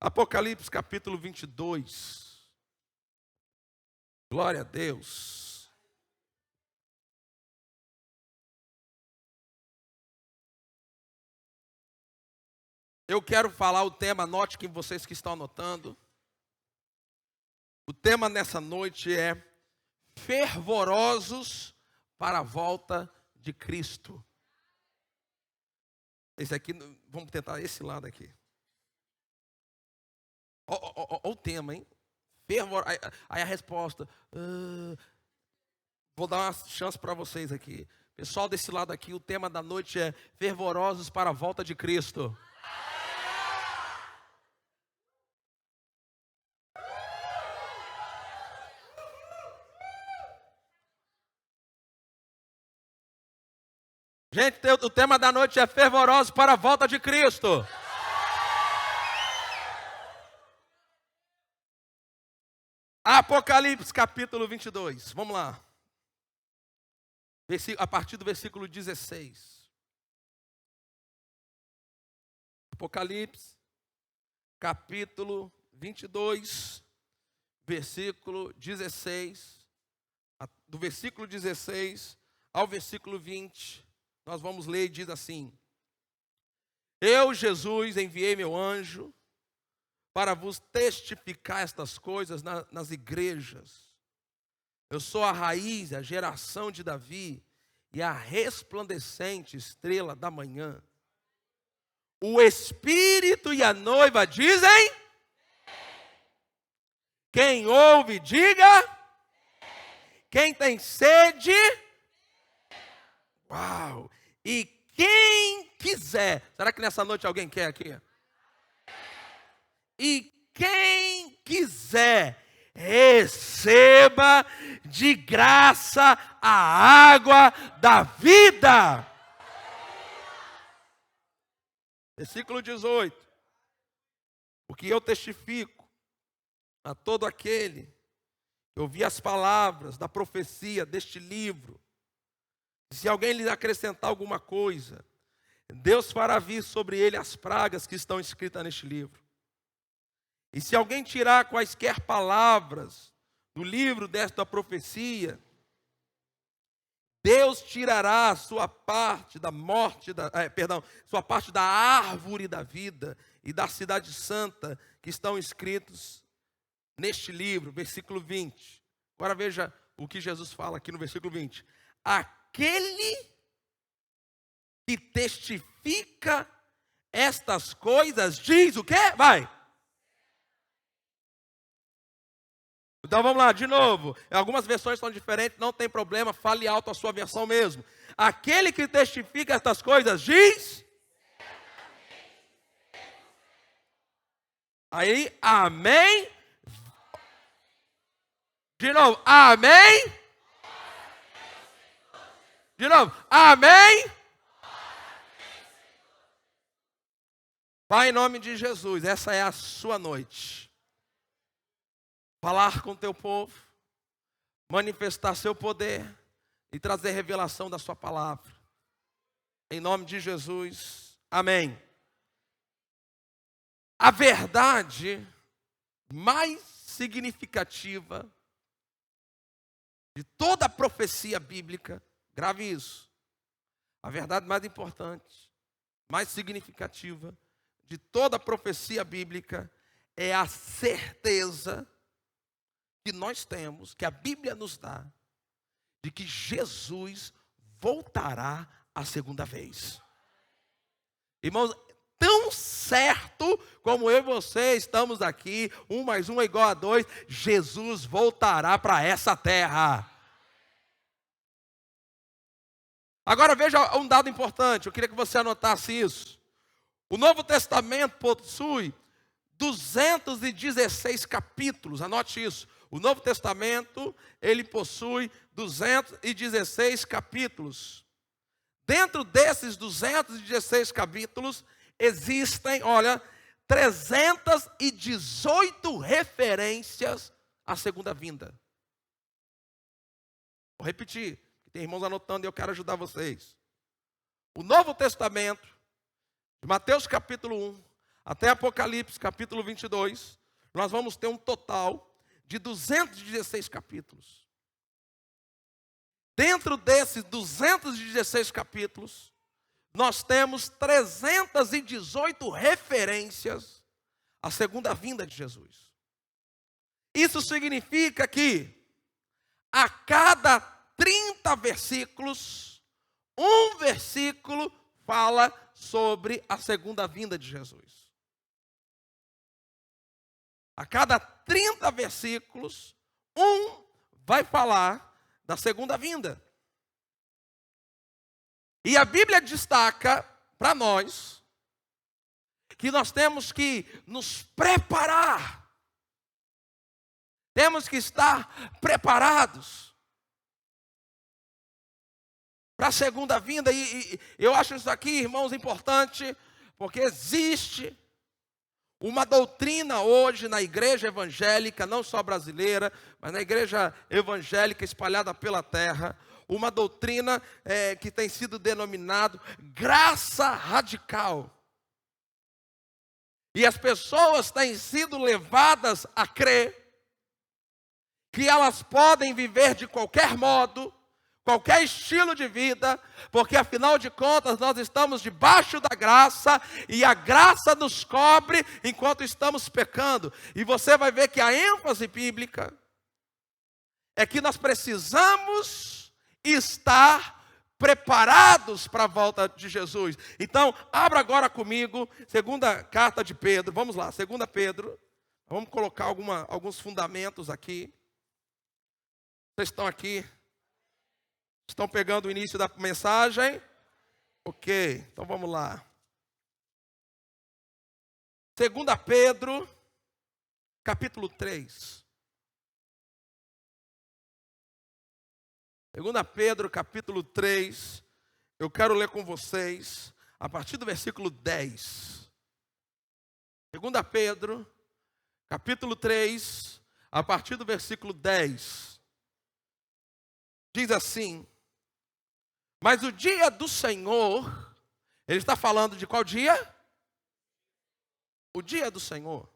Apocalipse capítulo 22. Glória a Deus. Eu quero falar o tema, anote que vocês que estão anotando. O tema nessa noite é fervorosos para a volta de Cristo. Esse aqui, vamos tentar esse lado aqui. Olha o tema, hein? Fervor, aí a resposta. Vou dar uma chance para vocês aqui. Pessoal desse lado aqui, o tema da noite é fervorosos para a volta de Cristo. Gente, o tema da noite é fervorosos para a volta de Cristo. Apocalipse capítulo 22, vamos lá. A partir do versículo 16. Apocalipse capítulo 22, versículo 16. Do versículo 16 ao versículo 20, nós vamos ler e diz assim: Eu, Jesus, enviei meu anjo para vos testificar estas coisas nas igrejas. Eu sou a raiz, a geração de Davi e a resplandecente estrela da manhã. O Espírito e a noiva dizem: quem ouve, diga. Quem tem sede, uau! E quem quiser, será que nessa noite alguém quer aqui? E quem quiser, receba de graça a água da vida. Versículo 18. Porque eu testifico a todo aquele que ouvir as palavras da profecia deste livro. Se alguém lhe acrescentar alguma coisa, Deus fará vir sobre ele as pragas que estão escritas neste livro. E se alguém tirar quaisquer palavras do livro desta profecia, Deus tirará a sua parte da morte, sua parte da árvore da vida e da cidade santa que estão escritos neste livro, versículo 20. Agora veja o que Jesus fala aqui no versículo 20. Aquele que testifica estas coisas diz o quê? Vai. Então vamos lá, de novo. Algumas versões são diferentes, não tem problema, fale alto a sua versão mesmo. Aquele que testifica estas coisas diz. Aí, amém. De novo, amém. De novo, amém. Pai, em nome de Jesus, essa é a sua noite. Falar com o teu povo, manifestar seu poder e trazer revelação da sua palavra. Em nome de Jesus, amém. A verdade mais significativa de toda a profecia bíblica, grave isso. A verdade mais importante, mais significativa de toda a profecia bíblica é a certeza que nós temos, que a Bíblia nos dá, de que Jesus voltará a segunda vez. Irmãos, tão certo como eu e você estamos aqui, 1 mais 1 é igual a 2, Jesus voltará para essa terra. Agora veja um dado importante, eu queria que você anotasse isso. O Novo Testamento possui 216 capítulos, anote isso. O Novo Testamento, ele possui 216 capítulos. Dentro desses 216 capítulos, existem, 318 referências à segunda vinda. Vou repetir, tem irmãos anotando e eu quero ajudar vocês. O Novo Testamento, de Mateus capítulo 1 até Apocalipse, capítulo 22, nós vamos ter um total de 216 capítulos. Dentro desses 216 capítulos, nós temos 318 referências à segunda vinda de Jesus. Isso significa que a cada 30 versículos, um versículo fala sobre a segunda vinda de Jesus. A cada 30 versículos, um vai falar da segunda vinda. E a Bíblia destaca para nós que nós temos que nos preparar. Temos que estar preparados para a segunda vinda. E eu acho isso aqui, irmãos, importante, porque existe uma doutrina hoje na igreja evangélica, não só brasileira, mas na igreja evangélica espalhada pela terra, uma doutrina que tem sido denominado graça radical. E as pessoas têm sido levadas a crer que elas podem viver de qualquer modo, qualquer estilo de vida, porque afinal de contas nós estamos debaixo da graça e a graça nos cobre enquanto estamos pecando. E você vai ver que a ênfase bíblica é que nós precisamos estar preparados para a volta de Jesus. Então, abra agora comigo, segunda carta de Pedro, vamos lá, segunda Pedro, vamos colocar alguns fundamentos aqui. Vocês estão aqui? Estão pegando o início da mensagem? Ok, então vamos lá. 2 Pedro, capítulo 3. 2 Pedro, capítulo 3. Eu quero ler com vocês a partir do versículo 10. 2 Pedro, capítulo 3, a partir do versículo 10. Diz assim: mas o dia do Senhor, ele está falando de qual dia? O dia do Senhor.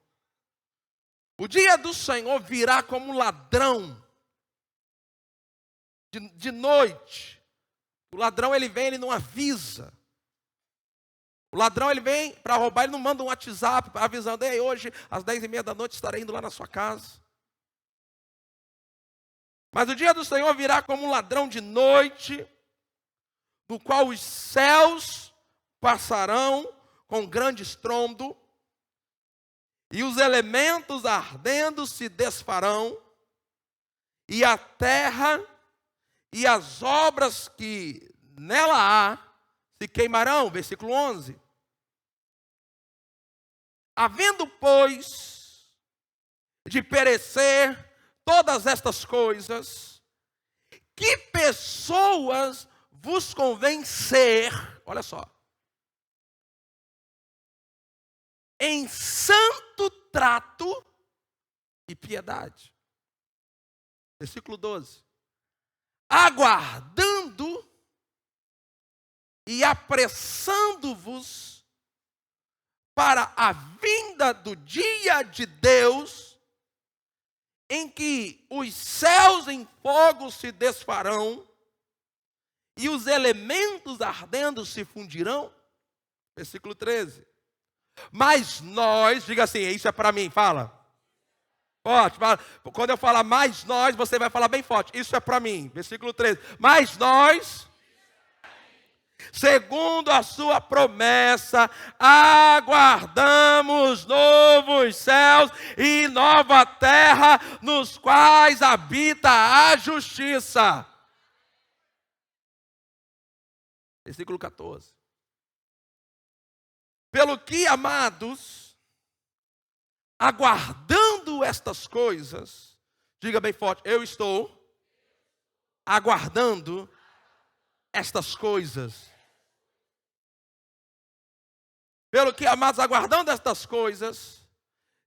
O dia do Senhor virá como um ladrão de noite. O ladrão, ele vem, ele não avisa. O ladrão, ele vem para roubar, ele não manda um WhatsApp avisando: ei, hoje às 10h30 da noite estarei indo lá na sua casa. Mas o dia do Senhor virá como um ladrão de noite, do qual os céus passarão com grande estrondo, e os elementos ardendo se desfarão, e a terra e as obras que nela há se queimarão. Versículo 11. Havendo, pois, de perecer todas estas coisas, que pessoas vos convém ser, olha só, em santo trato e piedade. Versículo 12. Aguardando e apressando-vos para a vinda do dia de Deus, em que os céus em fogo se desfarão e os elementos ardendo se fundirão. Versículo 13. Mas nós, diga assim, isso é para mim, fala. Forte, fala. Quando eu falar mais nós, você vai falar bem forte, isso é para mim. Versículo 13. Mas nós, segundo a sua promessa, aguardamos novos céus e nova terra, nos quais habita a justiça. Versículo 14. Pelo que, amados, aguardando estas coisas, diga bem forte, eu estou aguardando estas coisas. Pelo que, amados, aguardando estas coisas,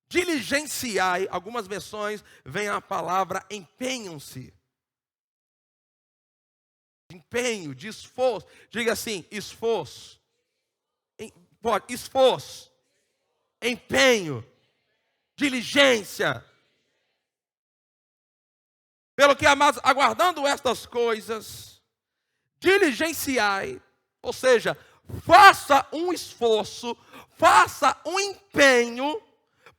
diligenciai, algumas versões vem a palavra empenham-se. Empenho, de esforço. Diga assim, esforço. Pode, esforço. empenho, diligência. Pelo que, amados, aguardando estas coisas, diligenciai, ou seja, faça um esforço, faça um empenho,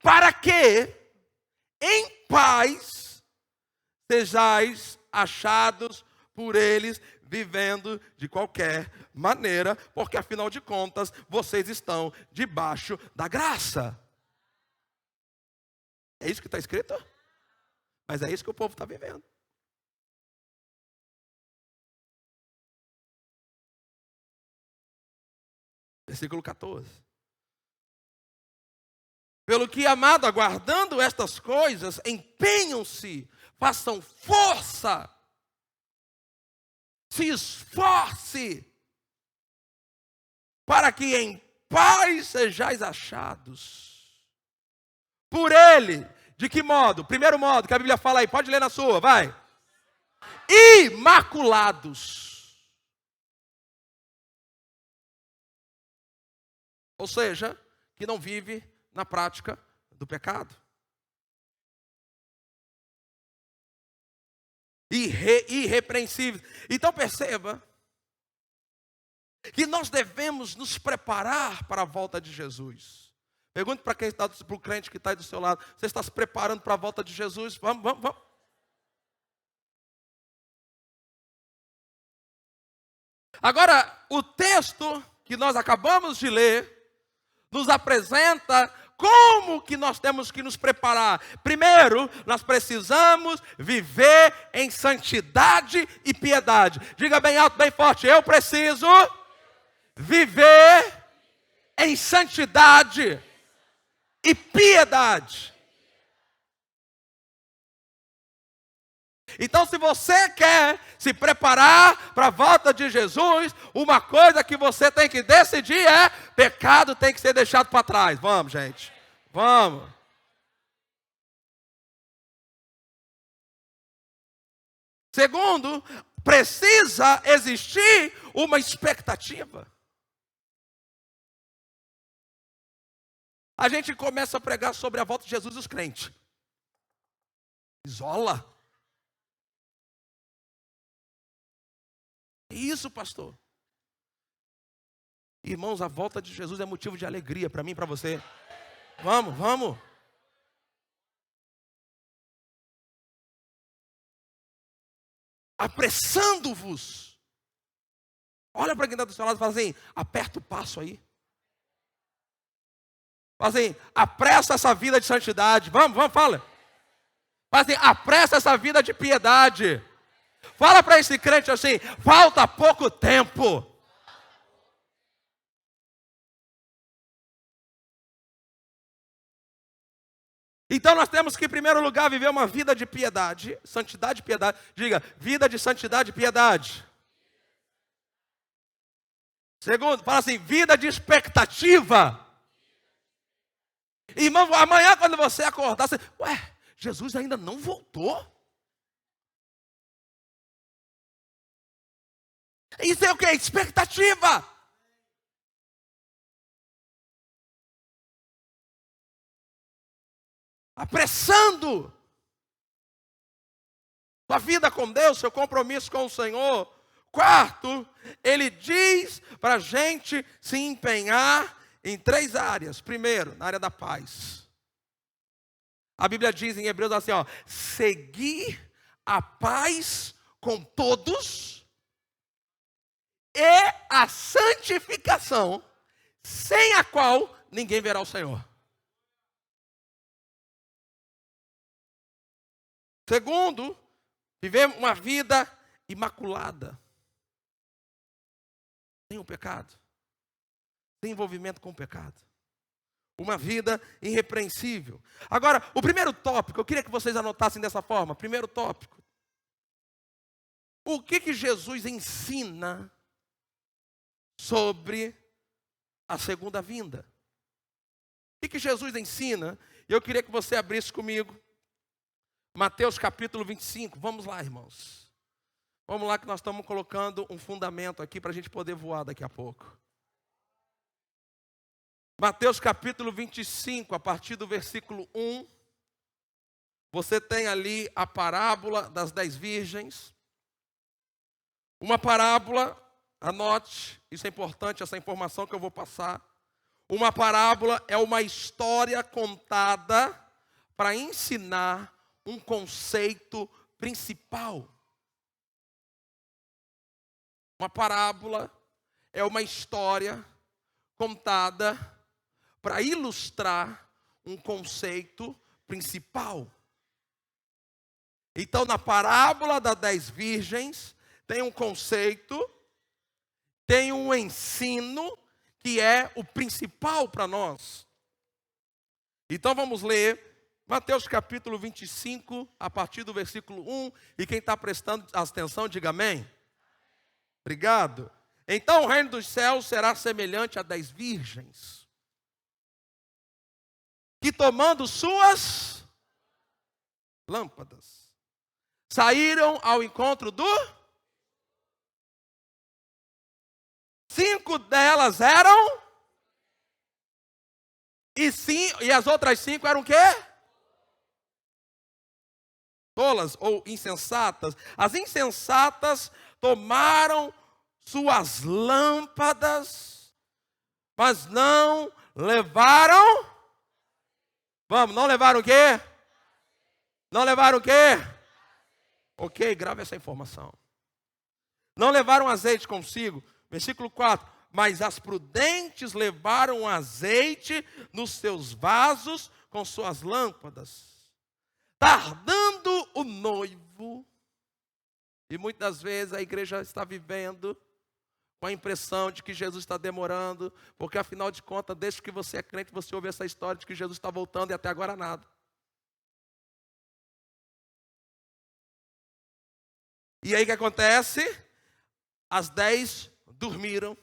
para que, em paz, sejais achados por eles, vivendo de qualquer maneira, porque afinal de contas, vocês estão debaixo da graça. É isso que está escrito? Mas é isso que o povo está vivendo. Versículo 14. Pelo que, amado, aguardando estas coisas, empenham-se, façam força, se esforce, para que em paz sejais achados. Por ele, de que modo? Primeiro modo que a Bíblia fala aí, pode ler na sua, vai. Imaculados. Ou seja, que não vive na prática do pecado. Irrepreensíveis. Então perceba que nós devemos nos preparar para a volta de Jesus. Pergunte para quem está, para o crente que está aí do seu lado, você está se preparando para a volta de Jesus? Vamos. Agora, o texto que nós acabamos de ler, nos apresenta como que nós temos que nos preparar. Primeiro, nós precisamos viver em santidade e piedade. Diga bem alto, bem forte, eu preciso viver em santidade e piedade. Então, se você quer se preparar para a volta de Jesus, uma coisa que você tem que decidir é: pecado tem que ser deixado para trás. Vamos, gente. Vamos. Segundo, precisa existir uma expectativa. A gente começa a pregar sobre a volta de Jesus e os crentes. Isola. Isso, pastor. Irmãos, a volta de Jesus é motivo de alegria para mim e para você. Vamos. Apressando-vos. Olha para quem está do seu lado e fala assim: aperta o passo aí. Fala assim: apressa essa vida de santidade. Vamos, fala. Fala assim: apressa essa vida de piedade. Fala para esse crente assim: falta pouco tempo. Então nós temos que, em primeiro lugar, viver uma vida de piedade, santidade e piedade. Diga, vida de santidade e piedade. Segundo, fala assim, vida de expectativa. Irmão, amanhã quando você acordar, você, Jesus ainda não voltou? Isso é o que? Expectativa. Apressando sua vida com Deus, seu compromisso com o Senhor. Quarto, ele diz para a gente se empenhar em 3 áreas. Primeiro, na área da paz. A Bíblia diz em Hebreus assim, seguir a paz com todos e a santificação, sem a qual ninguém verá o Senhor. Segundo, viver uma vida imaculada. Sem o pecado. Sem envolvimento com o pecado. Uma vida irrepreensível. Agora, o primeiro tópico, eu queria que vocês anotassem dessa forma. Primeiro tópico. O que Jesus ensina sobre a segunda vinda? O que Jesus ensina? Eu queria que você abrisse comigo Mateus capítulo 25, vamos lá, irmãos. Vamos lá que nós estamos colocando um fundamento aqui para a gente poder voar daqui a pouco. Mateus capítulo 25, a partir do versículo 1, você tem ali a parábola das 10 virgens. Uma parábola, anote, isso é importante, essa informação que eu vou passar. Uma parábola é uma história contada para ensinar um conceito principal. Uma parábola é uma história contada para ilustrar um conceito principal. Então, na parábola das 10 virgens, tem um conceito, tem um ensino que é o principal para nós. Então, vamos ler Mateus capítulo 25, a partir do versículo 1. E quem está prestando atenção, diga amém. Obrigado. Então, o reino dos céus será semelhante a 10 virgens, que tomando suas lâmpadas, saíram ao encontro do... 5 delas eram... E as outras 5 eram o quê? Tolas ou insensatas. As insensatas tomaram suas lâmpadas, mas não levaram... Vamos, não levaram o quê? Não levaram o quê? Ok, grave essa informação. Não levaram azeite consigo. Versículo 4. Mas as prudentes levaram azeite nos seus vasos com suas lâmpadas. Tardando o noivo. E muitas vezes a igreja está vivendo com a impressão de que Jesus está demorando, porque afinal de contas, desde que você é crente, você ouve essa história de que Jesus está voltando e até agora nada. E aí o que acontece? As 10 dormiram.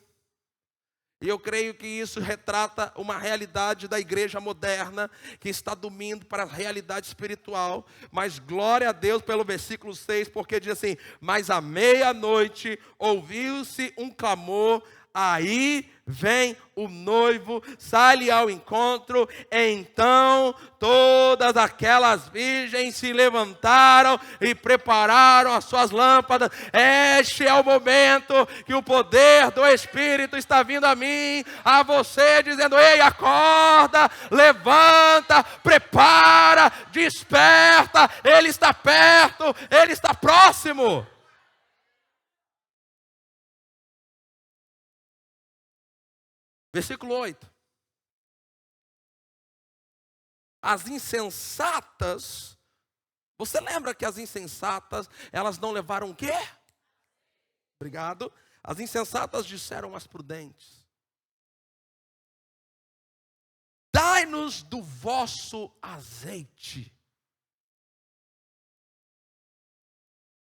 E eu creio que isso retrata uma realidade da igreja moderna, que está dormindo para a realidade espiritual. Mas glória a Deus pelo versículo 6, porque diz assim: mas à meia-noite ouviu-se um clamor, aí vem o noivo, sai-lhe ao encontro. Então todas aquelas virgens se levantaram e prepararam as suas lâmpadas. Este é o momento que o poder do Espírito está vindo a mim, a você, dizendo: ei, acorda, levanta, prepara, desperta, Ele está perto, Ele está próximo. Versículo 8. As insensatas, você lembra que as insensatas, elas não levaram o quê? Obrigado. As insensatas disseram às prudentes: dai-nos do vosso azeite.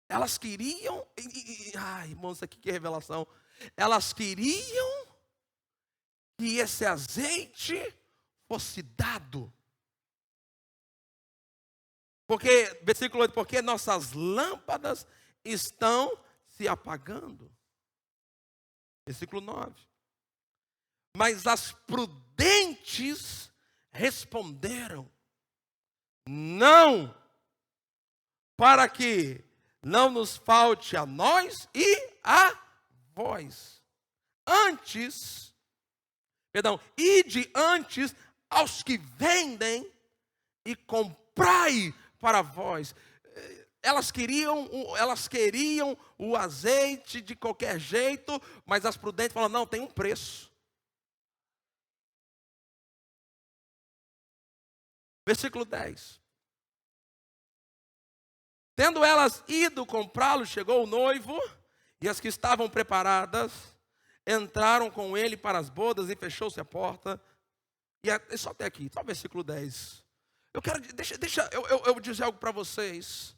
Elas queriam, ai, irmãos, isso aqui que revelação. Elas queriam que esse azeite fosse dado. Porque, versículo 8, porque nossas lâmpadas estão se apagando. Versículo 9. Mas as prudentes responderam: não, para que não nos falte a nós e a vós. Ide antes aos que vendem e comprai para vós. Elas queriam o azeite de qualquer jeito, mas as prudentes falam: não, tem um preço. Versículo 10. Tendo elas ido comprá-lo, chegou o noivo, e as que estavam preparadas entraram com ele para as bodas e fechou-se a porta. E só até aqui, só o versículo 10. Deixa eu dizer algo para vocês.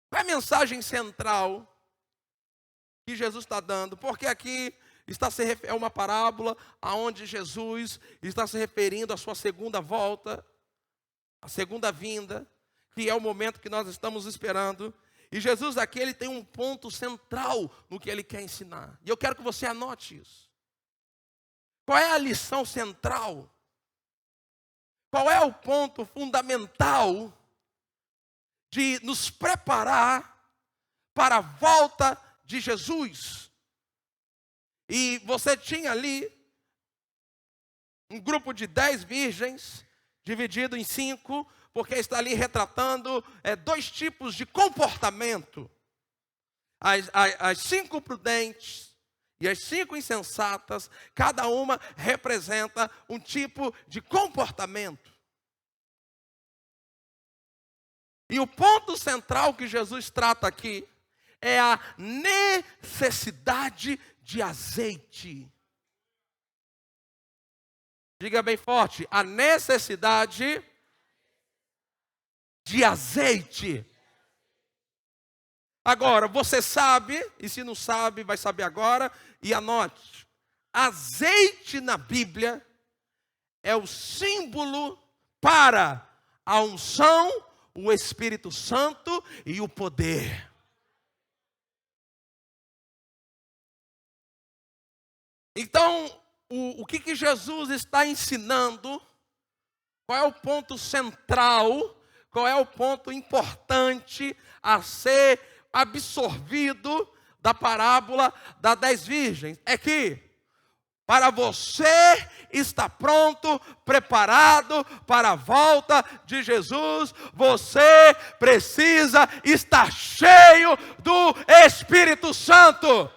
Qual é a mensagem central que Jesus está dando? Porque aqui é uma parábola onde Jesus está se referindo à sua segunda volta, a segunda vinda, que é o momento que nós estamos esperando. E Jesus aqui, ele tem um ponto central no que ele quer ensinar. E eu quero que você anote isso. Qual é a lição central? Qual é o ponto fundamental de nos preparar para a volta de Jesus? E você tinha ali um grupo de 10 virgens, dividido em 5, porque está ali retratando 2 tipos de comportamento. As 5 prudentes e as 5 insensatas, cada uma representa um tipo de comportamento. E o ponto central que Jesus trata aqui é a necessidade de azeite. Diga bem forte, a necessidade de azeite. Agora, você sabe, e se não sabe, vai saber agora, e anote. Azeite na Bíblia é o símbolo para a unção, o Espírito Santo e o poder. Então, o que Jesus está ensinando? Qual é o ponto central? Qual é o ponto importante a ser absorvido da parábola das 10 virgens? É que para você estar pronto, preparado para a volta de Jesus, você precisa estar cheio do Espírito Santo.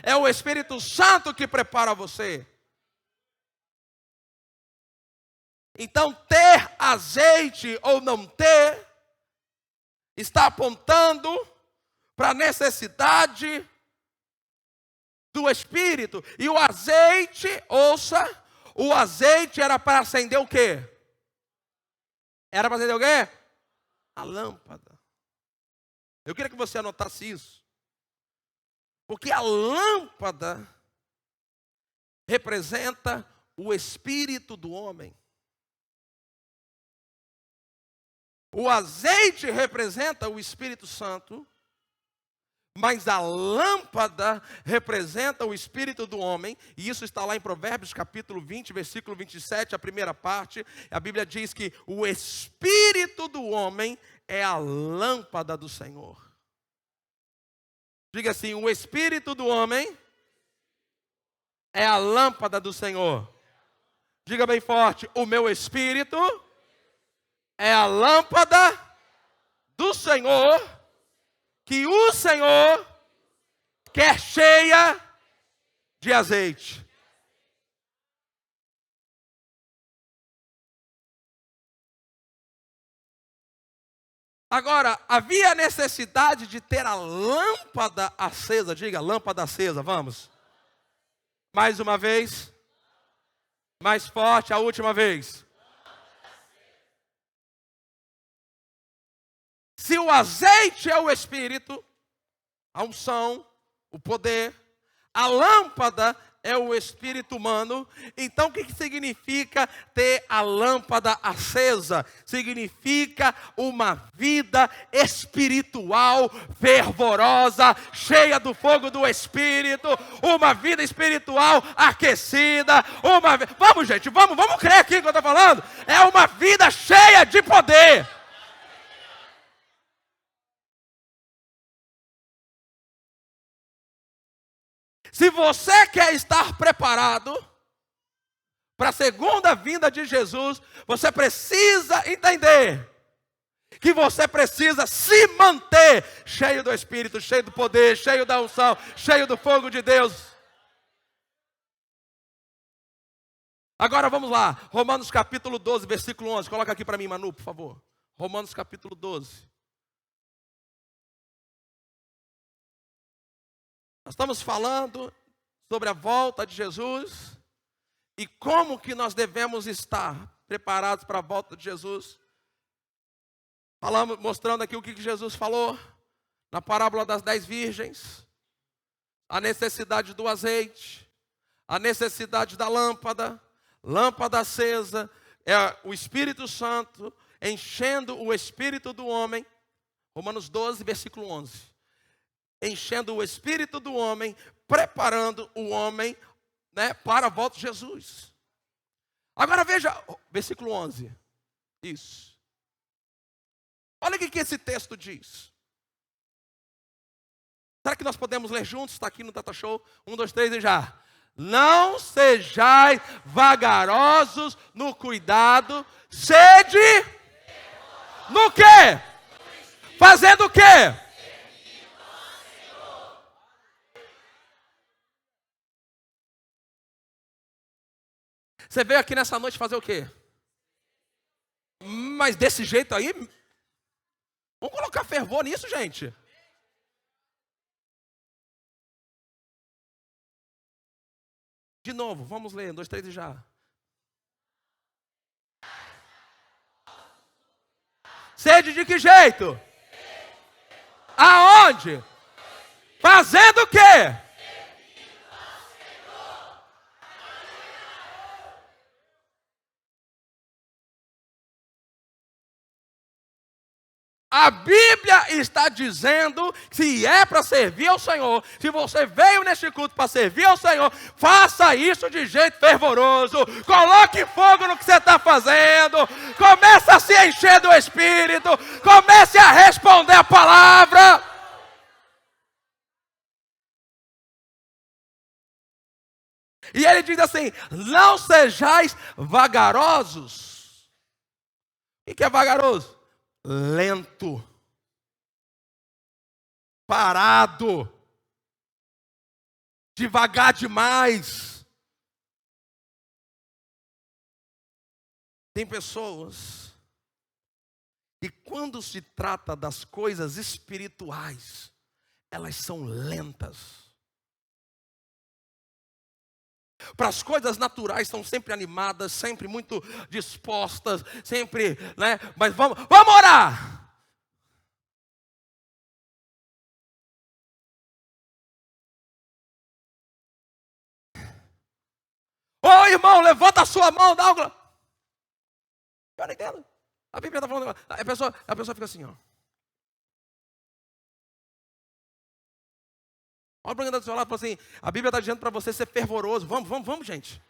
É o Espírito Santo que prepara você. Então, ter azeite ou não ter, está apontando para a necessidade do Espírito. E o azeite, ouça, o azeite era para acender o quê? Era para acender o quê? A lâmpada. Eu queria que você anotasse isso. Porque a lâmpada representa o espírito do homem. O azeite representa o Espírito Santo, mas a lâmpada representa o espírito do homem, e isso está lá em Provérbios capítulo 20, versículo 27, a primeira parte. A Bíblia diz que o espírito do homem é a lâmpada do Senhor. Diga assim, o espírito do homem é a lâmpada do Senhor. Diga bem forte, o meu espírito é a lâmpada do Senhor, que o Senhor quer cheia de azeite. Agora, havia necessidade de ter a lâmpada acesa. Diga, lâmpada acesa, vamos. Mais uma vez. Mais forte, a última vez. Se o azeite é o Espírito, a unção, o poder, a lâmpada é o espírito humano, então o que significa ter a lâmpada acesa? Significa uma vida espiritual fervorosa, cheia do fogo do Espírito, uma vida espiritual aquecida, vamos gente, vamos crer aqui que eu estou falando, é uma vida cheia de poder. Se você quer estar preparado para a segunda vinda de Jesus, você precisa entender que você precisa se manter cheio do Espírito, cheio do poder, cheio da unção, cheio do fogo de Deus. Agora vamos lá, Romanos capítulo 12, versículo 11. Coloca aqui para mim, Manu, por favor. Romanos capítulo 12. Nós estamos falando sobre a volta de Jesus e como que nós devemos estar preparados para a volta de Jesus. Mostrando aqui o que Jesus falou na parábola das 10 virgens, a necessidade do azeite, a necessidade da lâmpada acesa, é o Espírito Santo enchendo o espírito do homem. Romanos 12, versículo 11. Enchendo o espírito do homem preparando o homem, né, para a volta de Jesus. Agora veja, versículo 11. Isso. Olha o que esse texto diz. Será que nós podemos ler juntos? Está aqui no Data Show. 1, 2, 3 e já. Não sejais vagarosos no cuidado, sede no quê? Fazendo o quê? Você veio aqui nessa noite fazer o quê? Mas desse jeito aí, vamos colocar fervor nisso, gente. De novo, vamos ler, 1, 2, 3 e já. Sede de que jeito? Aonde? Fazendo o quê? A Bíblia está dizendo que se é para servir ao Senhor, se você veio neste culto para servir ao Senhor, faça isso de jeito fervoroso, coloque fogo no que você está fazendo, comece a se encher do Espírito, comece a responder a palavra. E ele diz assim, não sejais vagarosos. O que é vagaroso? Lento, parado, devagar demais. Tem pessoas que quando se trata das coisas espirituais, elas são lentas. Para as coisas naturais são sempre animadas, sempre muito dispostas, sempre, né? Mas vamos orar. Ô irmão, levanta a sua mão, dá uma... Eu não entendo. A Bíblia está falando, a pessoa fica assim, ó. Olha o programa do seu lado e fala assim, a Bíblia está dizendo para você ser fervoroso. Vamos, gente.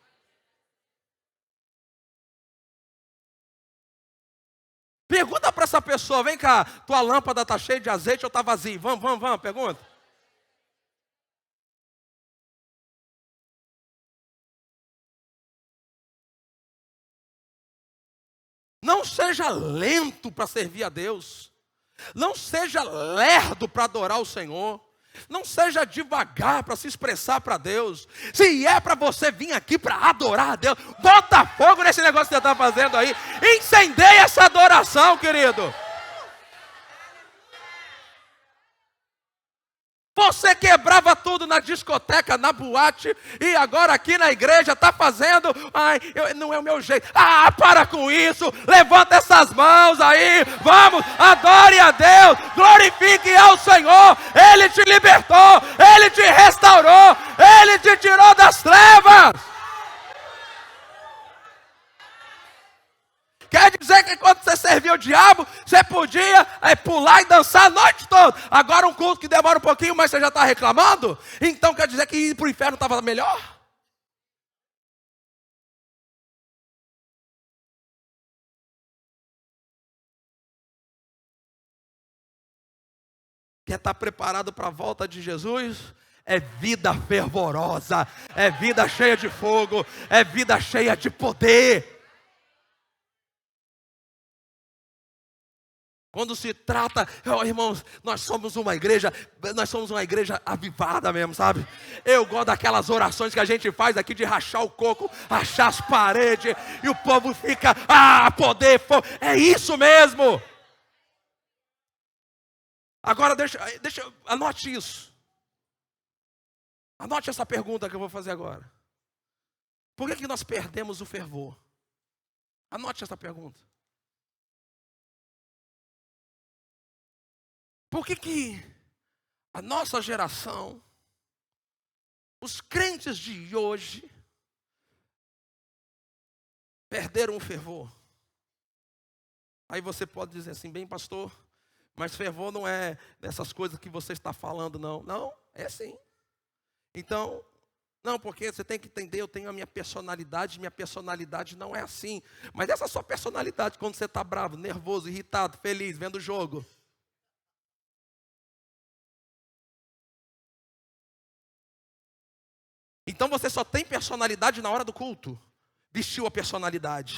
Pergunta para essa pessoa, vem cá, tua lâmpada está cheia de azeite ou está vazia? Vamos, pergunta. Não seja lento para servir a Deus. Não seja lerdo para adorar o Senhor. Não seja devagar para se expressar para Deus. Se é para você vir aqui para adorar a Deus, bota fogo nesse negócio que você está fazendo aí. Incendeia essa adoração, querido. Você quebrava tudo na discoteca, na boate, e agora aqui na igreja está fazendo, não é o meu jeito. Para com isso, levanta essas mãos aí, vamos, adore a Deus, glorifique ao Senhor. Ele te libertou, Ele te restaurou, Ele te tirou das trevas. Quer dizer que quando você servia o diabo, você podia pular e dançar a noite toda. Agora um culto que demora um pouquinho, mas você já está reclamando? Então quer dizer que ir para o inferno estava melhor? Quer estar preparado para a volta de Jesus? É vida fervorosa, é vida cheia de fogo, é vida cheia de poder. Quando se trata, irmãos, nós somos uma igreja avivada mesmo, sabe? Eu gosto daquelas orações que a gente faz aqui de rachar o coco, rachar as paredes, e o povo fica, poder, fogo. É isso mesmo. Agora anote isso. Anote essa pergunta que eu vou fazer agora. Por que nós perdemos o fervor? Anote essa pergunta. Por que a nossa geração, os crentes de hoje, perderam o fervor? Aí você pode dizer assim, bem pastor, mas fervor não é dessas coisas que você está falando, não. Não, é sim. Então, não, porque você tem que entender, eu tenho a minha personalidade não é assim. Mas essa sua personalidade, quando você está bravo, nervoso, irritado, feliz, vendo o jogo. Então você só tem personalidade na hora do culto. Vestiu a personalidade.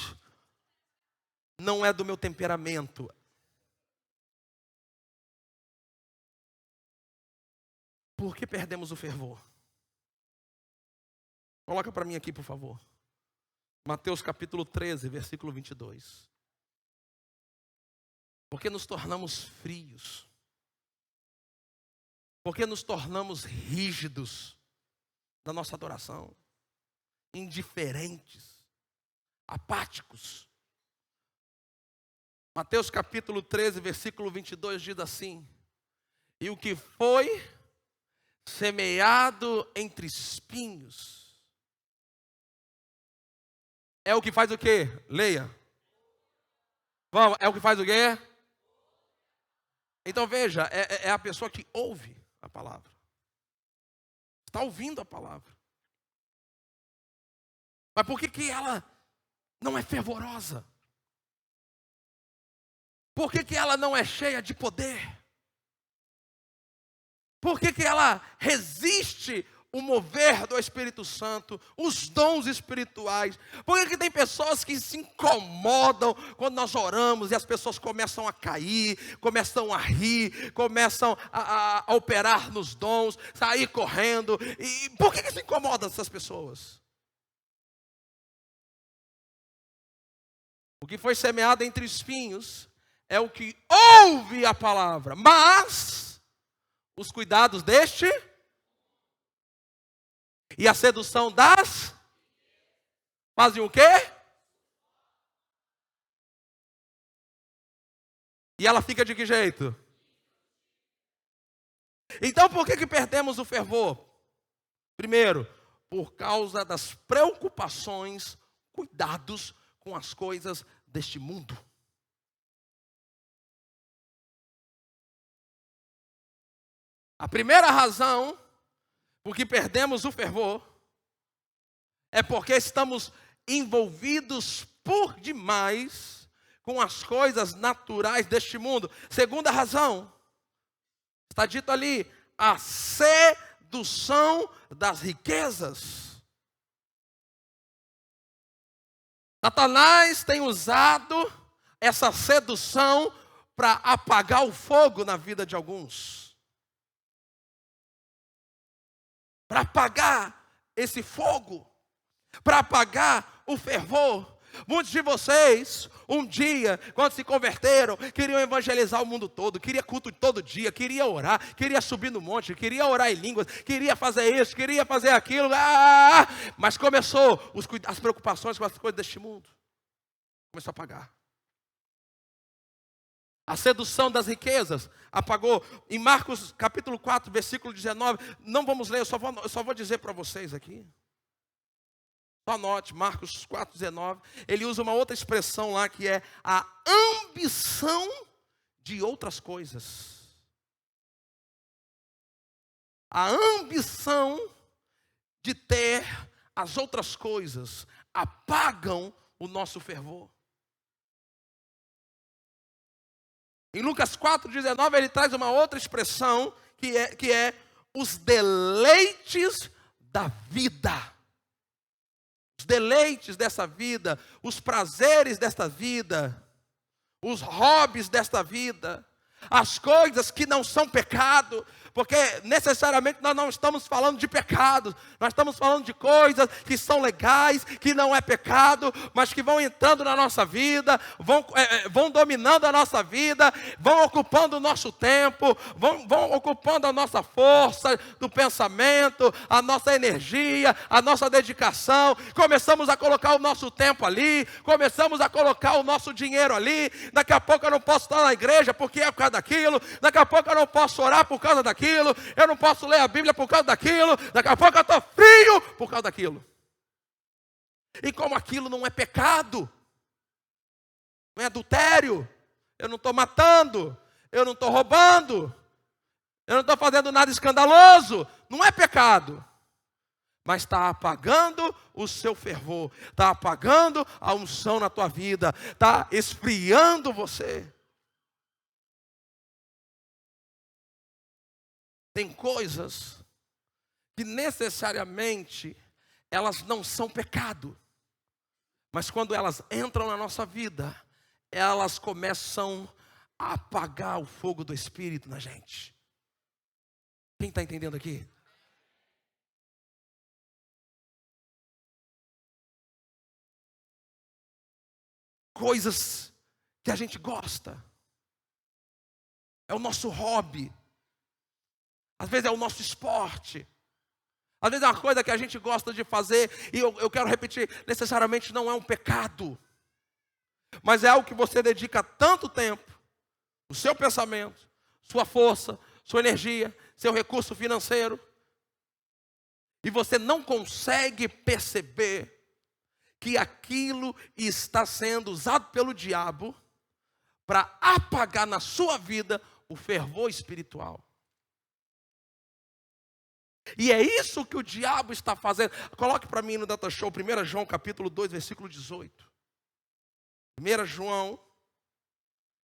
Não é do meu temperamento. Por que perdemos o fervor? Coloca para mim aqui, por favor. Mateus capítulo 13, versículo 22. Porque nos tornamos frios. Porque nos tornamos rígidos na nossa adoração. Indiferentes. Apáticos. Mateus capítulo 13, versículo 22 diz assim: e o que foi semeado entre espinhos é o que faz o quê? Leia. Vamos, é o que faz o quê? Então veja, é a pessoa que ouve a palavra. Está ouvindo a palavra. Mas por que ela não é fervorosa? Por que ela não é cheia de poder? Por que ela resiste o mover do Espírito Santo, os dons espirituais? Por que tem pessoas que se incomodam quando nós oramos e as pessoas começam a cair, começam a rir, começam a operar nos dons, sair correndo? E por que se incomodam essas pessoas? O que foi semeado entre espinhos é o que ouve a palavra, mas os cuidados deste e a sedução das fazem o quê? E ela fica de que jeito? Então por que perdemos o fervor? Primeiro, por causa das preocupações, cuidados com as coisas deste mundo. A primeira razão por que perdemos o fervor é porque estamos envolvidos por demais com as coisas naturais deste mundo. Segunda razão, está dito ali, a sedução das riquezas. Satanás tem usado essa sedução para apagar o fogo na vida de alguns. Para apagar esse fogo, para apagar o fervor. Muitos de vocês, um dia, quando se converteram, queriam evangelizar o mundo todo, queria culto todo dia, queria orar, queria subir no monte, queria orar em línguas, queria fazer isso, queria fazer aquilo, mas começou as preocupações com as coisas deste mundo. Começou a apagar. A sedução das riquezas apagou. Em Marcos capítulo 4, versículo 19, não vamos ler, eu só vou dizer para vocês aqui. Só anote, Marcos 4, 19, ele usa uma outra expressão lá que é a ambição de outras coisas. A ambição de ter as outras coisas apagam o nosso fervor. Em Lucas 4,19 ele traz uma outra expressão que é os deleites da vida. Os deleites dessa vida, os prazeres desta vida, os hobbies desta vida, as coisas que não são pecado, porque necessariamente nós não estamos falando de pecados, nós estamos falando de coisas que são legais, que não é pecado, mas que vão entrando na nossa vida, vão dominando a nossa vida, vão ocupando o nosso tempo, vão ocupando a nossa força do pensamento, a nossa energia, a nossa dedicação. Começamos a colocar o nosso tempo ali, começamos a colocar o nosso dinheiro ali. Daqui a pouco eu não posso estar na igreja porque é por causa daquilo, daqui a pouco eu não posso orar por causa daquilo, eu não posso ler a Bíblia por causa daquilo, daqui a pouco eu estou frio por causa daquilo. E como aquilo não é pecado, não é adultério, eu não estou matando, eu não estou roubando, eu não estou fazendo nada escandaloso, não é pecado. mas está apagando o seu fervor, está apagando a unção na tua vida, está esfriando você. Tem coisas que necessariamente elas não são pecado, mas quando elas entram na nossa vida, elas começam a apagar o fogo do Espírito na gente. Quem está entendendo aqui? Coisas que a gente gosta, é o nosso hobby, às vezes é o nosso esporte, às vezes é uma coisa que a gente gosta de fazer, e eu quero repetir, necessariamente não é um pecado, mas é algo que você dedica tanto tempo, o seu pensamento, sua força, sua energia, seu recurso financeiro, e você não consegue perceber que aquilo está sendo usado pelo diabo para apagar na sua vida o fervor espiritual. E é isso que o diabo está fazendo. Coloque para mim no Data Show, 1 João capítulo 2, versículo 18. 1 João,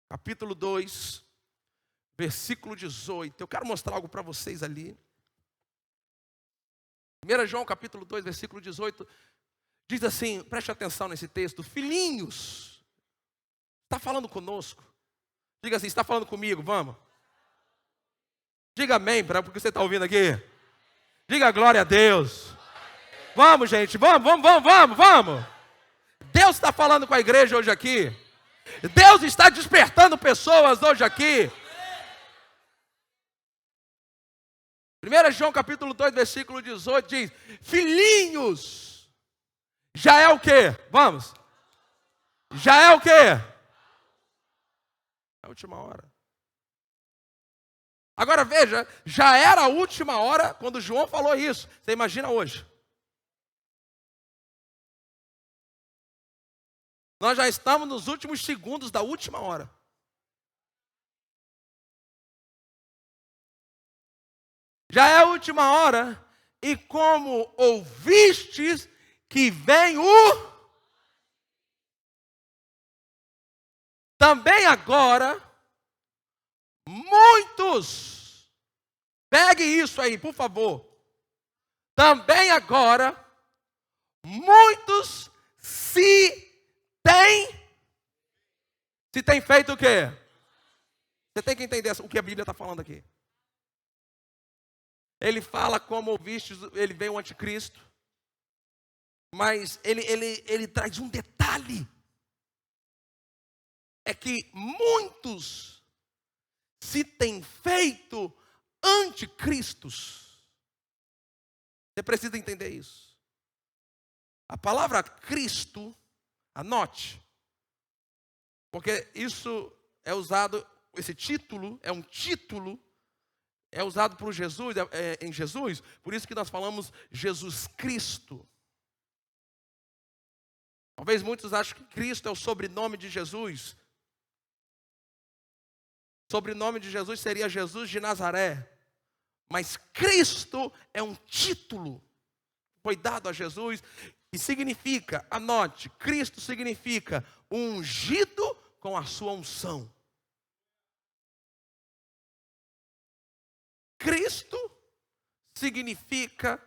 capítulo 2, versículo 18. Eu quero mostrar algo para vocês ali. 1 João, capítulo 2, versículo 18. Diz assim, preste atenção nesse texto. Filhinhos, está falando conosco. Diga assim, está falando comigo, vamos. Diga amém, porque você está ouvindo aqui. Diga glória a Deus. Vamos, gente, vamos. Deus está falando com a igreja hoje aqui. Deus está despertando pessoas hoje aqui. 1 João capítulo 2, versículo 18 diz, filhinhos, já é o quê? Vamos. Já é o quê? É a última hora. Agora veja, já era a última hora quando João falou isso. Você imagina hoje. Nós já estamos nos últimos segundos da última hora. Já é a última hora, e como ouvistes que vem o... Também agora, muitos, pegue isso aí, por favor. Também agora, muitos se têm feito o quê? Você tem que entender o que a Bíblia está falando aqui. Ele fala como ouvistes, ele vem o anticristo. Mas ele traz um detalhe. É que muitos se têm feito anticristos. Você precisa entender isso. A palavra Cristo, anote. Porque isso é usado, esse título é um título, é usado por Jesus, em Jesus, por isso que nós falamos Jesus Cristo. Talvez muitos achem que Cristo é o sobrenome de Jesus. O sobrenome de Jesus seria Jesus de Nazaré. Mas Cristo é um título que foi dado a Jesus e significa, anote, Cristo significa ungido com a sua unção. Cristo significa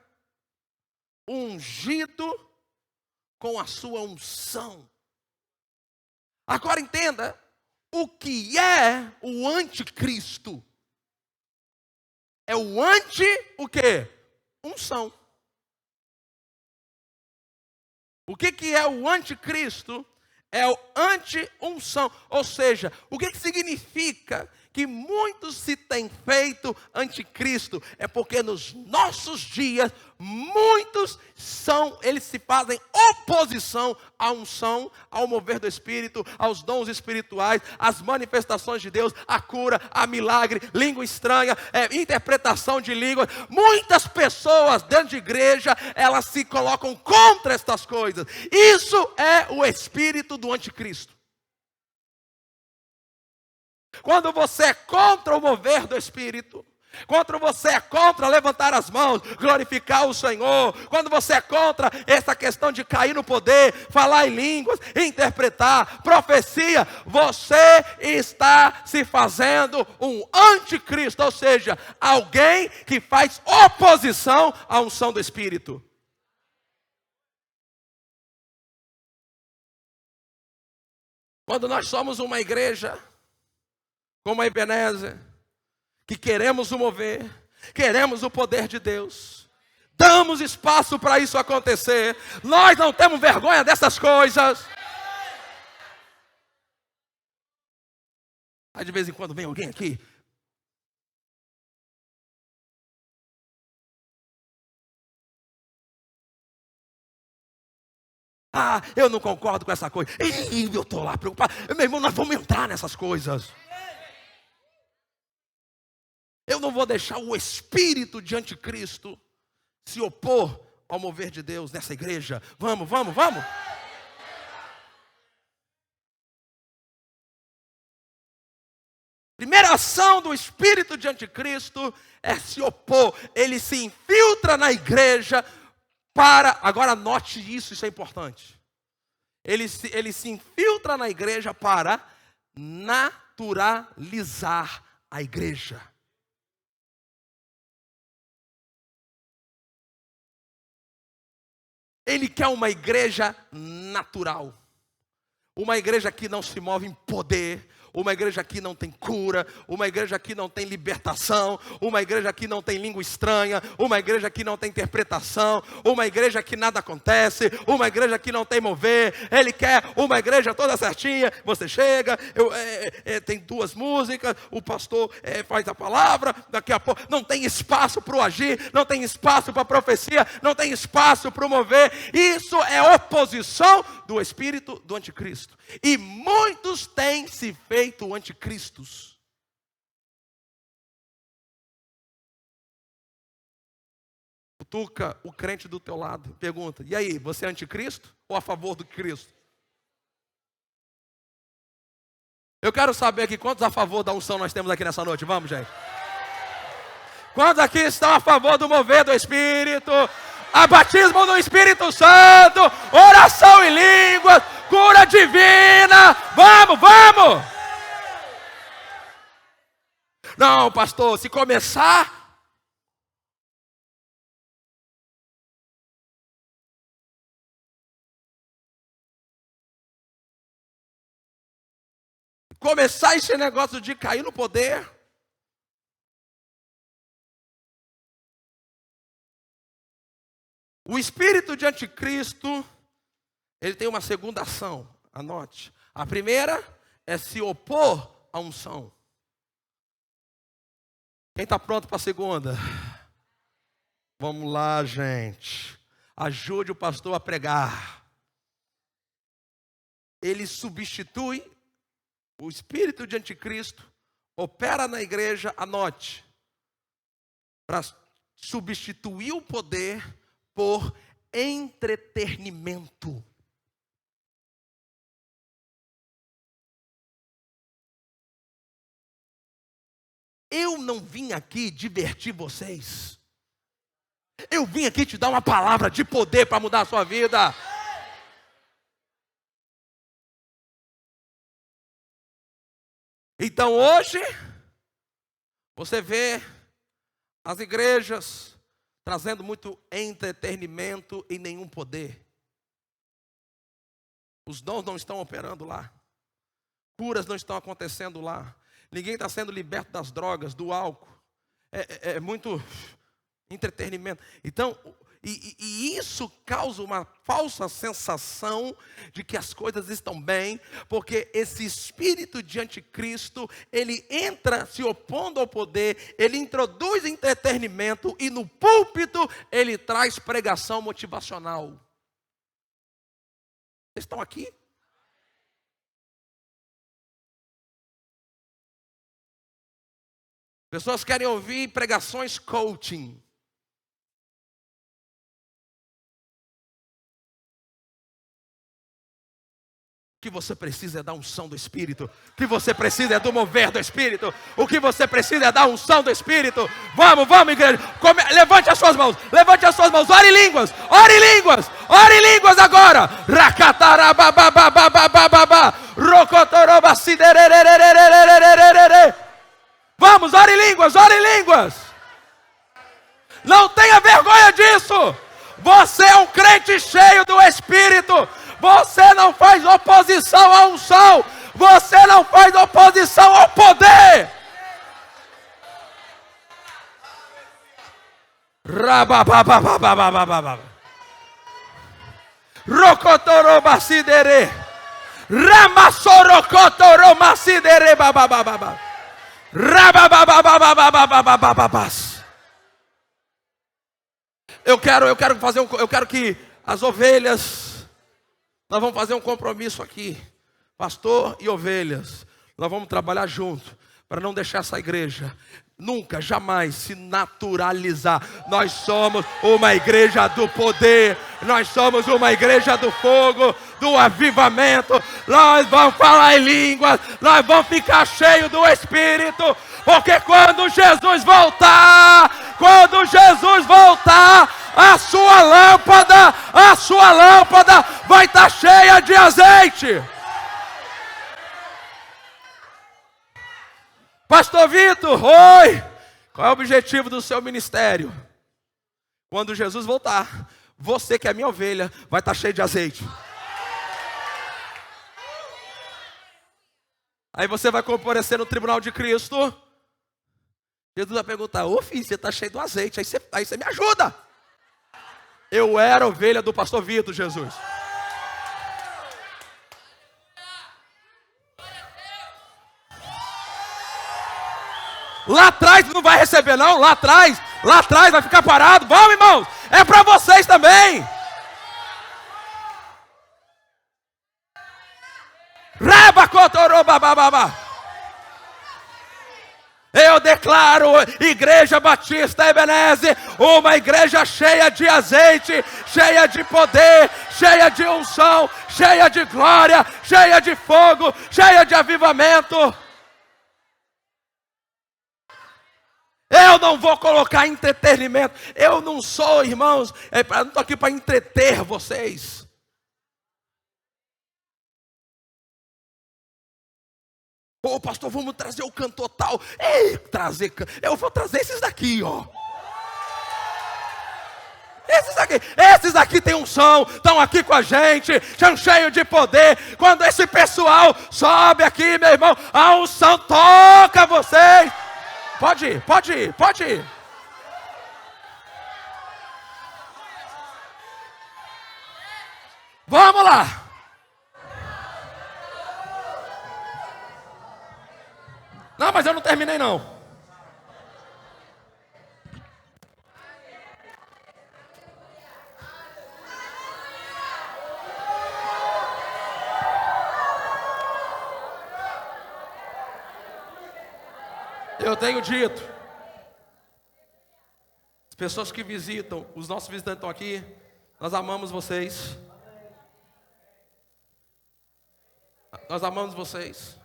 ungido com a sua unção. Agora entenda o que é o anticristo. É o o quê? Unção. O que é o anticristo? É o anti-unção. Ou seja, o que significa que muitos se têm feito anticristo? É porque nos nossos dias, muitos eles se fazem oposição à unção, ao mover do Espírito, aos dons espirituais, às manifestações de Deus, a cura, a milagre, língua estranha, interpretação de línguas. Muitas pessoas dentro de igreja, elas se colocam contra estas coisas. Isso é o espírito do anticristo. Quando você é contra o mover do Espírito, Quando você é contra levantar as mãos, glorificar o Senhor. Quando você é contra essa questão de cair no poder, falar em línguas, interpretar, profecia, você está se fazendo um anticristo, ou seja, alguém que faz oposição à unção do Espírito. Quando nós somos uma igreja, como a Ebenezer, que queremos o mover, queremos o poder de Deus, damos espaço para isso acontecer, nós não temos vergonha dessas coisas. Aí de vez em quando vem alguém aqui, eu não concordo com essa coisa. Ih, eu estou lá preocupado. Meu irmão, nós vamos entrar nessas coisas. Eu não vou deixar o espírito de anticristo se opor ao mover de Deus nessa igreja. Vamos. Primeira ação do espírito de anticristo é se opor. Ele se infiltra na igreja para... Agora note isso é importante. Ele se infiltra na igreja para naturalizar a igreja. Ele quer uma igreja natural. Uma igreja que não se move em poder. Uma igreja que não tem cura, uma igreja que não tem libertação, uma igreja que não tem língua estranha, uma igreja que não tem interpretação, uma igreja que nada acontece, uma igreja que não tem mover. Ele quer uma igreja toda certinha. Você chega, tem 2 músicas, o pastor faz a palavra, daqui a pouco não tem espaço para o agir, não tem espaço para a profecia, não tem espaço para o mover. Isso é oposição do espírito do anticristo. E muitos têm se feito anticristos. Cutuca o crente do teu lado, pergunta: e aí, você é anticristo ou a favor do Cristo? Eu quero saber aqui quantos a favor da unção nós temos aqui nessa noite. Vamos, gente. Quantos aqui estão a favor do mover do Espírito? A batismo no Espírito Santo, oração em línguas, cura divina. Vamos! Não, pastor, se começar... Começar esse negócio de cair no poder... O espírito de anticristo, ele tem uma segunda ação, anote. A primeira é se opor à unção. Quem está pronto para a segunda? Vamos lá, gente. Ajude o pastor a pregar. Ele substitui o espírito de anticristo, opera na igreja, anote, para substituir o poder por entretenimento. Eu não vim aqui divertir vocês. Eu vim aqui te dar uma palavra de poder para mudar a sua vida. Então hoje, você vê as igrejas trazendo muito entretenimento e nenhum poder. Os dons não estão operando lá. Curas não estão acontecendo lá. Ninguém está sendo liberto das drogas, do álcool. É muito entretenimento. Então, e isso causa uma falsa sensação de que as coisas estão bem, porque esse espírito de anticristo, ele entra se opondo ao poder, ele introduz entretenimento e no púlpito ele traz pregação motivacional. Vocês estão aqui? Pessoas querem ouvir pregações coaching. que você precisa é da unção do Espírito. O que você precisa é do mover do Espírito. O que você precisa é da unção do Espírito. Vamos, igreja. Levante as suas mãos. Levante as suas mãos. Ore em línguas. Ore em línguas. Ore em línguas agora. Vamos, ore em línguas. Ore em línguas. Não tenha vergonha disso. Você é um crente cheio do Espírito. Você não faz oposição à unção. Você não faz oposição ao poder. Rocotorobacidere. Ramassorocotoromacedere babababa. Rababababababababababas. Eu quero que as ovelhas, nós vamos fazer um compromisso aqui, pastor e ovelhas, nós vamos trabalhar junto, para não deixar essa igreja nunca, jamais se naturalizar. Nós somos uma igreja do poder, nós somos uma igreja do fogo, do avivamento. Nós vamos falar em línguas, nós vamos ficar cheios do Espírito, porque quando Jesus voltar, a sua lâmpada vai estar cheia de azeite. Pastor Vitor, oi! Qual é o objetivo do seu ministério? Quando Jesus voltar, você que é minha ovelha, vai estar cheio de azeite. Aí você vai comparecer no tribunal de Cristo. Jesus vai perguntar: ô filho, você está cheio do azeite, aí você me ajuda. Eu era ovelha do pastor Vitor, Jesus. Lá atrás não vai receber não, lá atrás vai ficar parado. Vamos, irmãos, é para vocês também. Eu declaro Igreja Batista Ebenezer, uma igreja cheia de azeite, cheia de poder, cheia de unção, cheia de glória, cheia de fogo, cheia de avivamento. Eu não vou colocar entretenimento. Eu não sou, irmãos, eu não estou aqui para entreter vocês. Pô, pastor, vamos trazer o cantor tal. Ei, eu vou trazer esses daqui, ó. Esses daqui tem unção, estão aqui com a gente, estão cheios de poder. Quando esse pessoal sobe aqui, meu irmão, a unção toca vocês. Pode ir. Vamos lá. Não, mas eu não terminei não. Eu tenho dito, as pessoas que visitam, os nossos visitantes estão aqui, nós amamos vocês. Nós amamos vocês.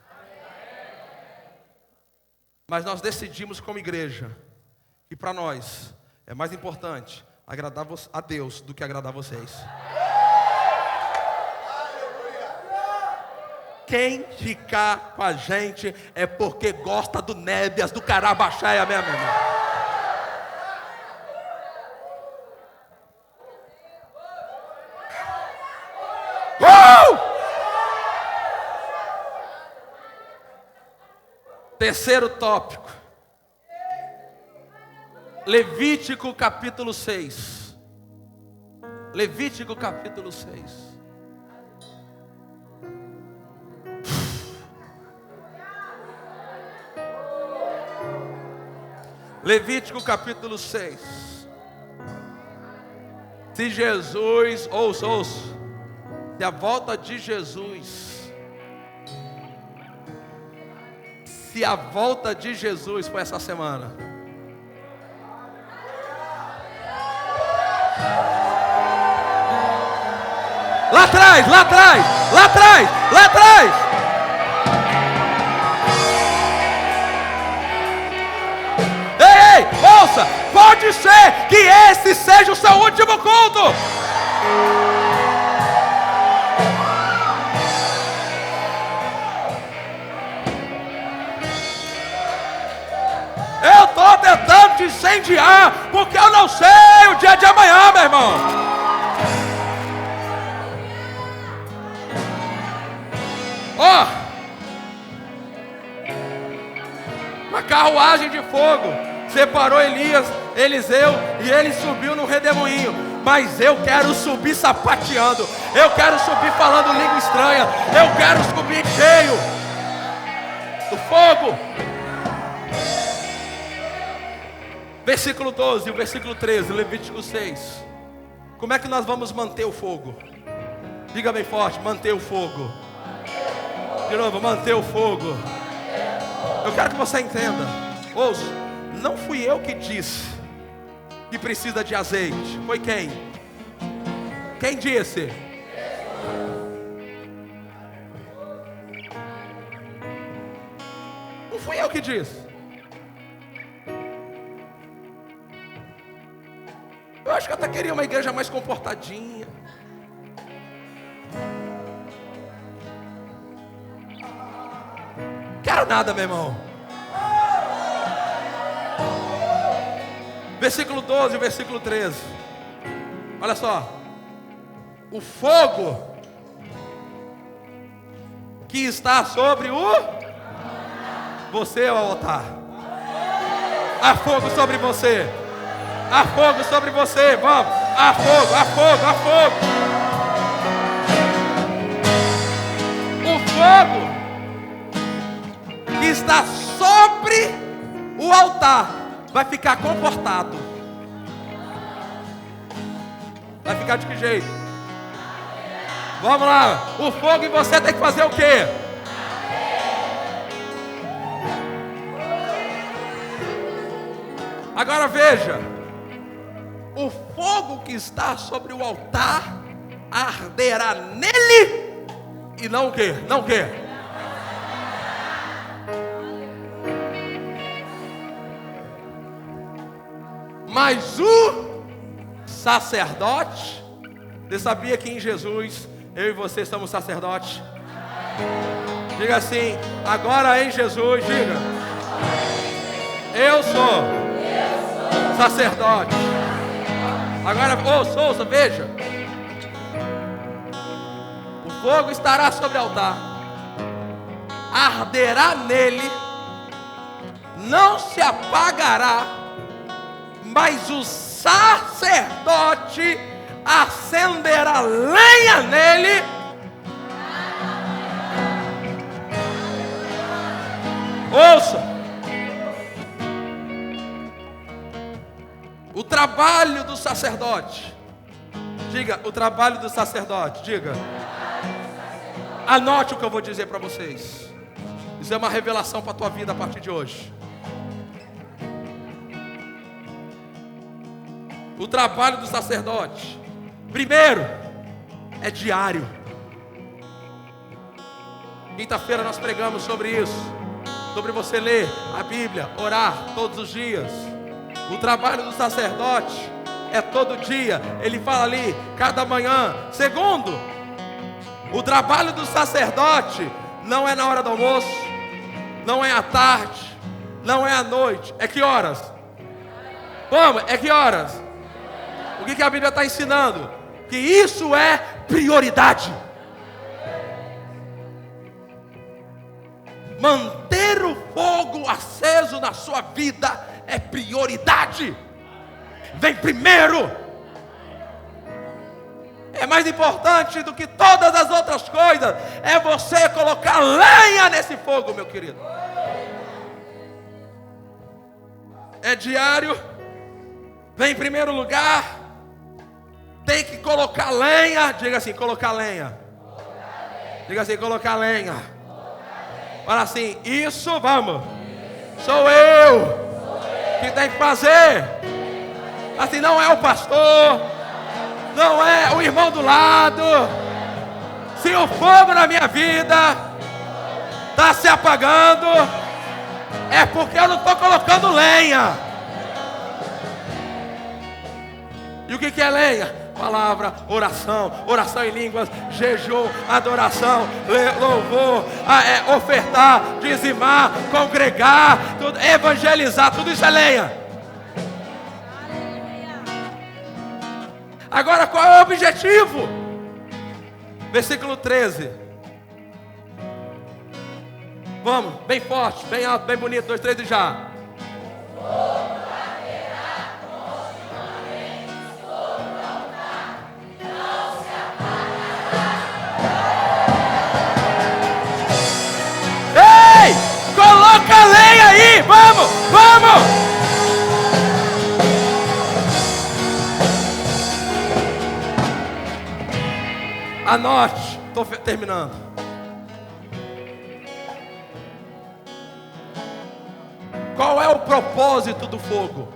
Mas nós decidimos como igreja que para nós é mais importante agradar a Deus do que agradar vocês. Quem ficar com a gente é porque gosta do Nébias, do Carabaxaia mesmo, irmão. Terceiro tópico. Levítico capítulo 6. Levítico capítulo 6. Levítico capítulo 6. Se Jesus, ouça, se a volta de Jesus, se a volta de Jesus foi essa semana, lá atrás, atrás, lá atrás, lá atrás, lá atrás. Ei, ouça, pode ser que esse seja o seu último culto. Eu estou tentando te incendiar, porque eu não sei o dia de amanhã, meu irmão. Ó, uma carruagem de fogo separou Eliseu, e ele subiu no redemoinho. Mas eu quero subir sapateando, eu quero subir falando língua estranha, eu quero subir cheio do fogo. Versículo 12, o versículo 13, Levítico 6. Como é que nós vamos manter o fogo? Diga bem forte, manter o fogo. De novo, manter o fogo. Eu quero que você entenda. Ouça, não fui eu que disse que precisa de azeite. Foi quem? Quem disse? Não fui eu que disse. Eu acho que eu até queria uma igreja mais comportadinha. Quero nada, meu irmão. Versículo 12 e versículo 13. Olha só. O fogo que está sobre o... Você é o altar. Há fogo sobre você. Há fogo sobre você, vamos. Há fogo, há fogo, há fogo. O fogo que está sobre o altar vai ficar comportado. Vai ficar de que jeito? Vamos lá. O fogo em você tem que fazer o quê? Agora veja. O fogo que está sobre o altar arderá nele e não o quê? Não o quê? Mas o sacerdote, você sabia que em Jesus eu e você somos sacerdotes? Diga assim, agora em Jesus, diga, eu sou sacerdote. Agora, ouça, veja. O fogo estará sobre o altar, arderá nele, não se apagará, mas o sacerdote acenderá lenha nele. Ouça. O trabalho do sacerdote. Diga, o trabalho do sacerdote. Diga. Anote o que eu vou dizer para vocês. Isso é uma revelação para a tua vida a partir de hoje. O trabalho do sacerdote, primeiro, é diário. Quinta-feira nós pregamos sobre isso. Sobre você ler a Bíblia, orar todos os dias. O trabalho do sacerdote é todo dia. Ele fala ali, cada manhã. Segundo, o trabalho do sacerdote não é na hora do almoço, não é à tarde, não é à noite. É que horas? Como? É que horas? O que a Bíblia está ensinando? Que isso é prioridade. Manter o fogo aceso na sua vida é prioridade. Vem primeiro. É mais importante do que todas as outras coisas. É você colocar lenha nesse fogo, meu querido. É diário. Vem em primeiro lugar. Tem que colocar lenha. Diga assim, colocar lenha. Diga assim, colocar lenha. Fala assim, isso, vamos. Sou eu que tem que fazer. Assim, não é o pastor, não é o irmão do lado, Se o fogo na minha vida está se apagando, é porque eu não estou colocando lenha. E o que é lenha? Palavra, oração, oração em línguas, jejum, adoração, louvor, ofertar, dizimar, congregar, tudo, evangelizar, tudo isso é lenha. Agora qual é o objetivo? Versículo 13. Vamos, bem forte, bem alto, bem bonito, 2, 3 e já. Ei, coloca a lenha aí, vamos, vamos. Anote, estou terminando. Qual é o propósito do fogo?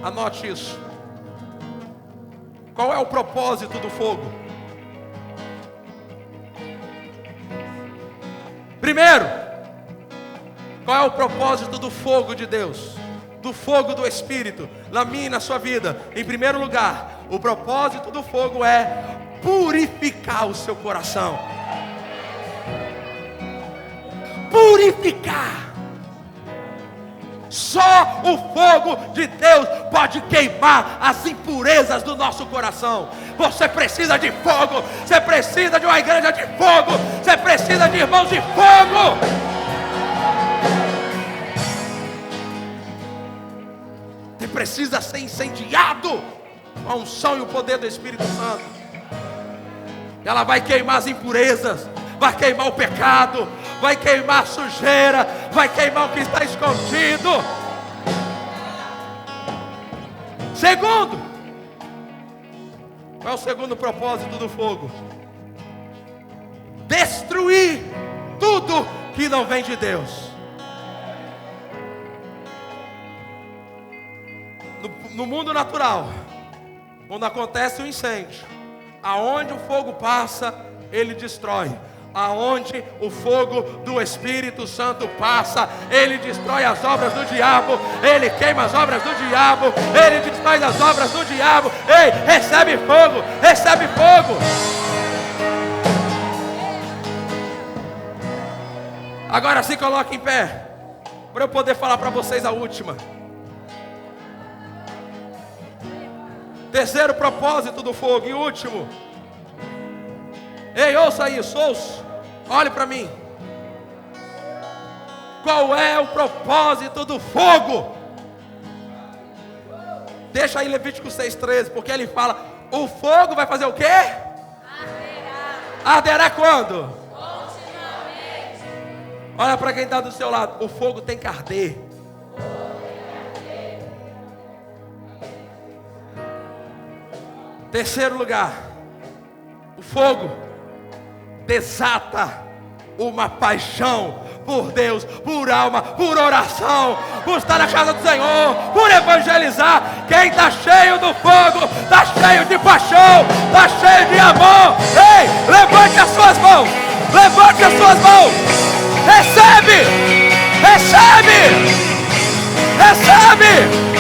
Anote isso. Qual é o propósito do fogo? Primeiro, qual é o propósito do fogo de Deus? Do fogo do Espírito, na minha e na sua vida? Em primeiro lugar, o propósito do fogo é purificar o seu coração. Purificar. Só o fogo de Deus pode queimar as impurezas do nosso coração. Você precisa de fogo. Você precisa de uma igreja de fogo. Você precisa de irmãos de fogo. Você precisa ser incendiado com a unção e o poder do Espírito Santo. Ela vai queimar as impurezas, vai queimar o pecado, vai queimar a sujeira, vai queimar o que está escondido. Segundo, qual é o segundo propósito do fogo? Destruir tudo que não vem de Deus. No mundo natural, quando acontece um incêndio, aonde o fogo passa, ele destrói. Aonde o fogo do Espírito Santo passa, ele destrói as obras do diabo, ele queima as obras do diabo, ele destrói as obras do diabo. Ei, recebe fogo, recebe fogo. Agora se coloque em pé, para eu poder falar para vocês a última. Terceiro propósito do fogo e último. Ei, ouça isso, ouça. Olhe para mim. Qual é o propósito do fogo? Deixa aí Levítico 6,13, porque ele fala: o fogo vai fazer o quê? Arderá. Arderá quando? Continuamente. Olha para quem está do seu lado. O fogo tem que arder. Terceiro lugar, o fogo desata uma paixão por Deus, por alma, por oração, por estar na casa do Senhor, por evangelizar. Quem está cheio do fogo, está cheio de paixão, está cheio de amor. Ei, levante as suas mãos, levante as suas mãos. Recebe, recebe, recebe.